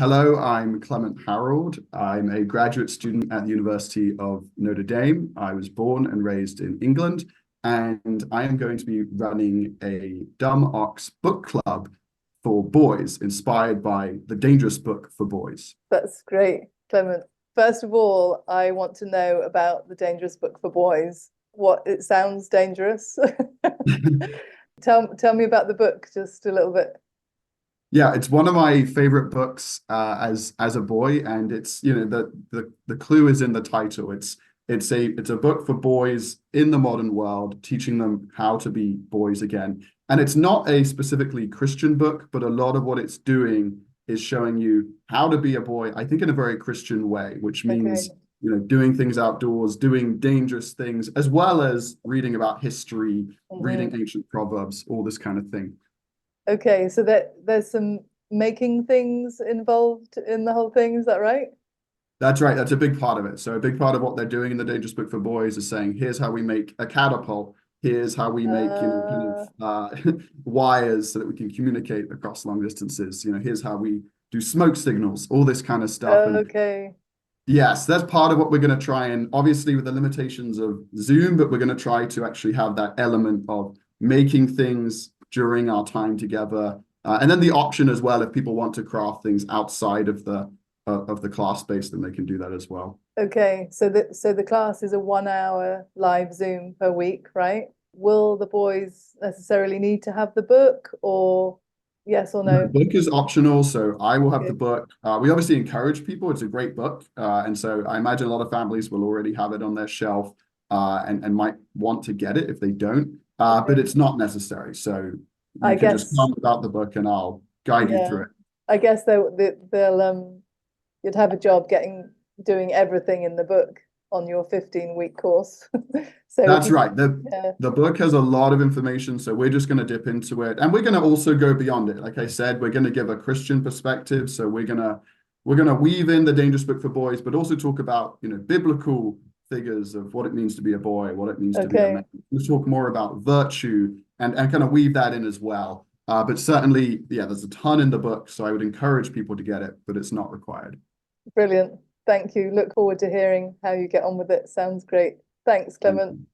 Hello, I'm Clement Harrold. I'm a graduate student at the University of Notre Dame. I was born and raised in England, and I am going to be running a Dumb Ox book club for boys, inspired by the dangerous book for boys. That's great, Clement. First of all, I want to know about the dangerous book for boys. What it sounds dangerous. Tell me about the book just a little bit. Yeah, it's one of my favorite books as a boy, and it's the clue is in the title. It's a book for boys in the modern world, teaching them how to be boys again. And it's not a specifically Christian book, but a lot of what it's doing is showing you how to be a boy, I think in a very Christian way, which Okay. means doing things outdoors, doing dangerous things, as well as reading about history, reading ancient proverbs, all this kind of thing. Okay, so there's some making things involved in the whole thing, is that right? That's right. That's a big part of it. So a big part of what they're doing in the Dangerous Book for Boys is saying, here's how we make a catapult. Here's how we make, wires so that we can communicate across long distances. Here's how we do smoke signals, all this kind of stuff. And Okay. yes, that's part of what we're going to try, and obviously with the limitations of Zoom, but we're going to try to actually have that element of making things during our time together. And then the option as well, if people want to craft things outside of the class space, then they can do that as well. Okay, so the class is a 1 hour live Zoom per week, right? Will the boys necessarily need to have the book, or yes or No, the no? book is optional, so I will have the Okay. book. We obviously encourage people. It's a great book. And so I imagine a lot of families will already have it on their shelf and might want to get it if they don't. But Okay. it's not necessary. So I you can just guess, comment about the book and I'll guide you yeah. through it. I guess they'll you'd have a job doing everything in the book on your 15-week course. So if That's you, right. yeah, The book has a lot of information, so we're just going to dip into it, and we're going to also go beyond it. Like I said, we're going to give a Christian perspective, so we're gonna weave in the Dangerous Book for Boys, but also talk about biblical figures of what it means to be a boy, what it means to be a man. okay, Let's talk more about virtue and kind of weave that in as well. But certainly, yeah, there's a ton in the book, so I would encourage people to get it, but it's not required. brilliant. Thank you. Look forward to hearing how you get on with it. Sounds great. Thanks, Thank Clement. you.